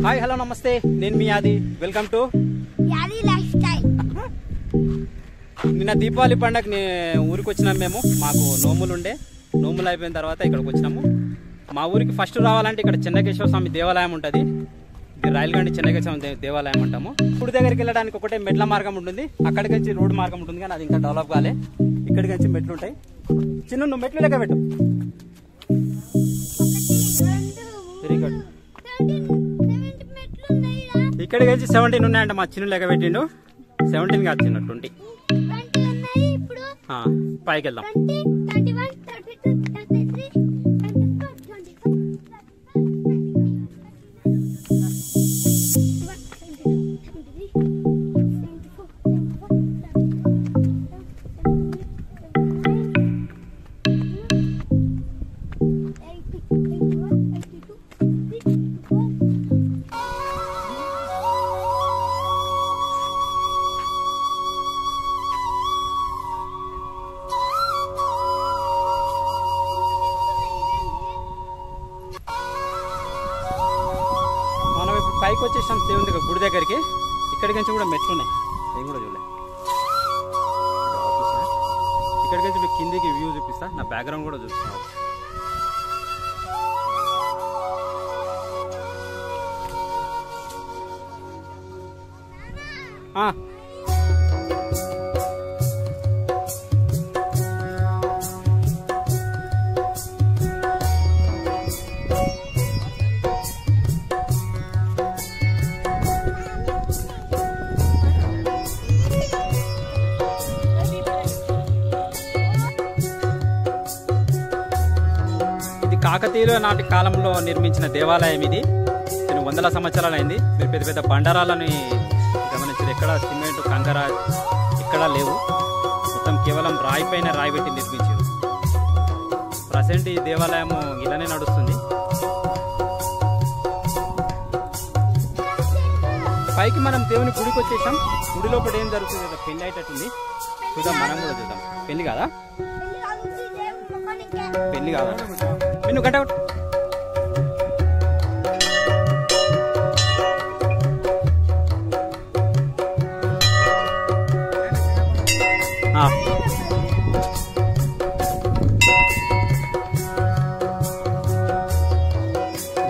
Hi hello నమస్తే, నేను మీ యాది. వెల్కమ్ టు యాది లైఫ్ స్టైల్. నిన్న దీపావళి పండగ ఊరికి వచ్చినాం మేము. మాకు నోములు అయిపోయిన తర్వాత ఇక్కడికి వచ్చినాము. మా ఊరికి ఫస్ట్ రావాలంటే ఇక్కడ చెన్నకేశ్వర స్వామి దేవాలయం ఉంటుంది. ఇది రైల్గండి చెన్నకేశ్వర దేవాలయం అంటాము. గుడి దగ్గరికి వెళ్ళడానికి ఒకటే మెట్ల మార్గం ఉంటుంది, అక్కడికి నుంచి రోడ్డు మార్గం ఉంటుంది, కానీ అది ఇంకా డెవలప్ కాలే. ఇక్కడికి నుంచి మెట్లు ఉంటాయి. చిన్న నువ్వు మెట్లు లెక్క పెట్టు. Very good. ఇక్కడికి వచ్చి 17 ఉన్నాయంట. మా చిన్న లెక్క పెట్టిండు. 17 కాదు, చిన్న 20. పైకి వెళ్దాం. పైకి వచ్చేసాం దేవుని దగ్గర, గుడి దగ్గరికి. ఇక్కడికి నుంచి కూడా మెట్లు ఉన్నాయి, నేను కూడా చూడలే. ఇక్కడికి నుంచి మీకు కిందికి వ్యూ చూపిస్తా, నా బ్యాక్గ్రౌండ్ కూడా చూపిస్తాను. కాకతీయుల నాటి కాలంలో నిర్మించిన దేవాలయం ఇది. దీని 100 సంవత్సరాలు అయింది. మీరు పెద్ద పెద్ద బండారాలని గమనించారు. ఎక్కడ సిమెంట్ కంకర ఎక్కడా లేవు, మొత్తం కేవలం రాయి పైన రాయి పెట్టి నిర్మించారు. ప్రజెంట్ ఈ దేవాలయం ఇలానే నడుస్తుంది. పైకి మనం దేవుని గుడికి వచ్చేసాం. గుడి లోపల ఏం జరుగుతుంది కదా, పెళ్లి అయ్యేటట్టుంది. చూద్దాం, మనం కూడా చూద్దాం. పెళ్లి కాదా? పెళ్లి కాదా? నిన్ను గంట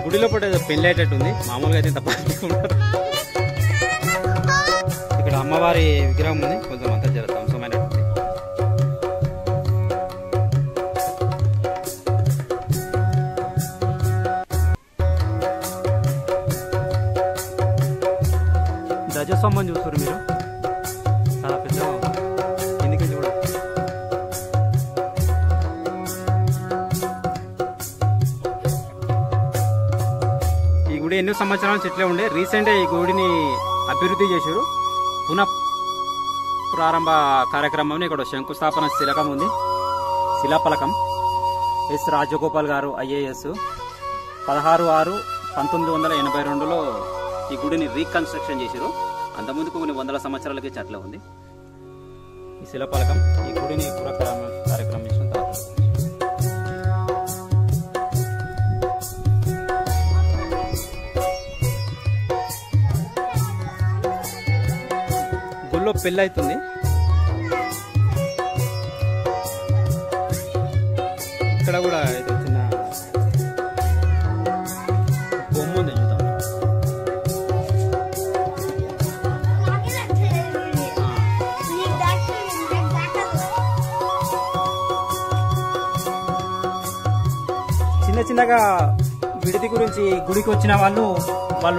గుడిలో పూట పెళ్లి అయ్యేటట్టుంది. మామూలుగా అయితే తప్ప. ఇక్కడ అమ్మవారి విగ్రహం ఉంది, కొంచెం అంతా జర ధ్వంసమైనట్టుంది. ధ్వజస్తంభం చూస్తారు మీరు, చాలా పెద్ద. కిందికి కూడా ఈ గుడి ఎన్నో సంవత్సరాల నుంచి ఇట్లే ఉండే. రీసెంట్గా ఈ గుడిని అభివృద్ధి చేశారు. పునః ప్రారంభ కార్యక్రమం. ఇక్కడ శంకుస్థాపన శిలకం ఉంది, శిలాఫలకం. ఎస్ రాజగోపాల్ గారు IAS 16/6/1982లో ఈ గుడిని రీకన్స్ట్రక్షన్ చేశారు. అంతకుముందుకు కొన్ని 100 సంవత్సరాలకి అట్లా ఉంది ఈ శిలాఫలకం. ఈ గుడిని కార్యక్రమం చేసిన తర్వాత గుళ్ళో పెళ్ళి అవుతుంది. ఇక్కడ కూడా చిన్న బొమ్మ ఉంది, చూద్దాం. చిన్నగా విడిది గురించి గుడికి వచ్చిన వాళ్ళు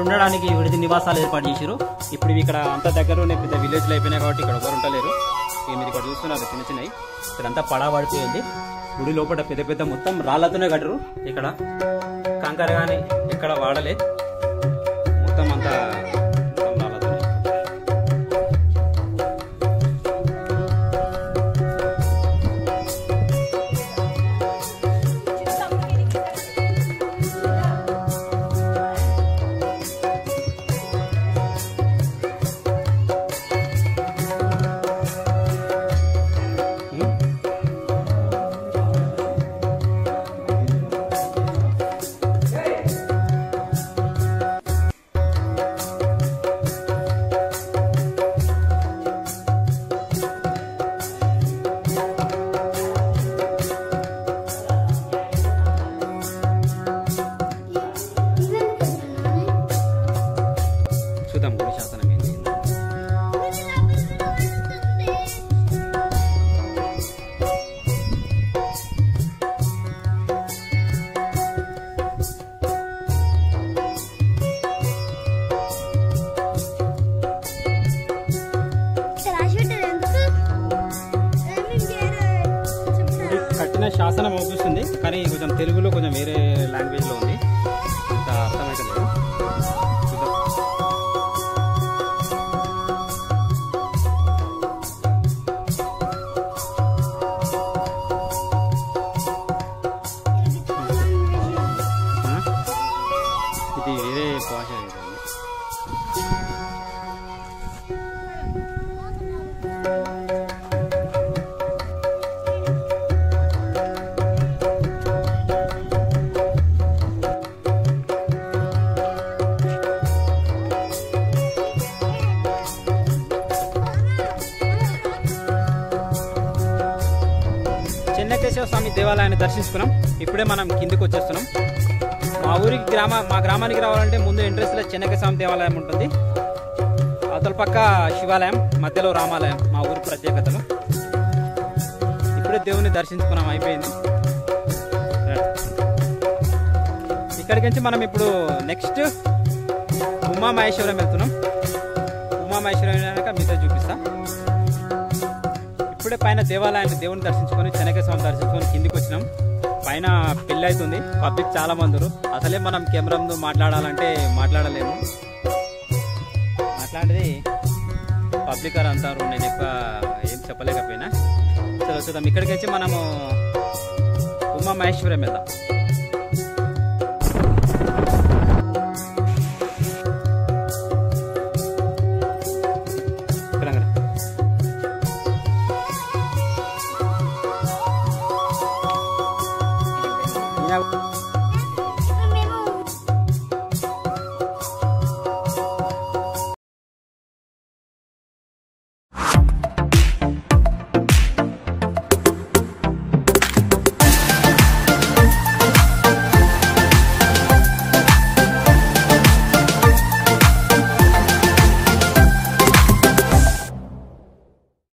ఉండడానికి విడిది నివాసాలు ఏర్పాటు చేశారు. ఇప్పుడు ఇక్కడ అంత దగ్గరనే పెద్ద విలేజ్లు అయిపోయినాయి కాబట్టి ఇక్కడ ఎవరు ఉండలేరు. మీరు ఇక్కడ చూస్తున్నారు చిన్నవి. ఇక్కడంతా పడబడిపోయింది. గుడి లోపల పెద్ద మొత్తం రాళ్లతోనే కట్టరు. ఇక్కడ కంకర కానీ ఇక్కడ వాడలే, మొత్తం అంతా రాళ్లతోనే. శాసనం అవుపిస్తుంది, కానీ కొంచెం తెలుగులో కొంచెం వేరే లాంగ్వేజ్లో ఉంది, అంత అర్థమైతే లేదు. ఇది వేరే భాష. చెన్నకేశవ స్వామి దేవాలయాన్ని దర్శించుకున్నాం. ఇప్పుడే మనం కిందికి వచ్చేస్తున్నాం. మా గ్రామానికి రావాలంటే ముందు ఎంట్రెన్స్లో చెన్నకేశవ స్వామి దేవాలయం ఉంటుంది, అవతల పక్క శివాలయం, మధ్యలో రామాలయం. మా ఊరి ప్రత్యేకతలు. ఇప్పుడే దేవుని దర్శించుకున్నాం, అయిపోయింది. ఇక్కడికి నుంచి మనం ఇప్పుడు నెక్స్ట్ ఉమామహేశ్వరం వెళ్తున్నాం. ఉమామహేశ్వరం అయినాక మీతో చూపిస్తా. ఇప్పుడే పైన దేవాలయాన్ని దేవుని దర్శించుకొని చెన్నకేశవ స్వామి దర్శించుకొని కిందికి వచ్చినాం. పైన పెళ్ళి అవుతుంది, పబ్లిక్ చాలా మంది. అసలే మనం కెమెరా ముందు మాట్లాడాలంటే మాట్లాడలేము, అట్లాంటిది పబ్లిక్ అంటారు. నేను ఎక్కువ ఏం చెప్పలేకపోయినా. సరే చూద్దాం. ఇక్కడికి వచ్చి మనము ఉమామహేశ్వరం వెళ్దాం.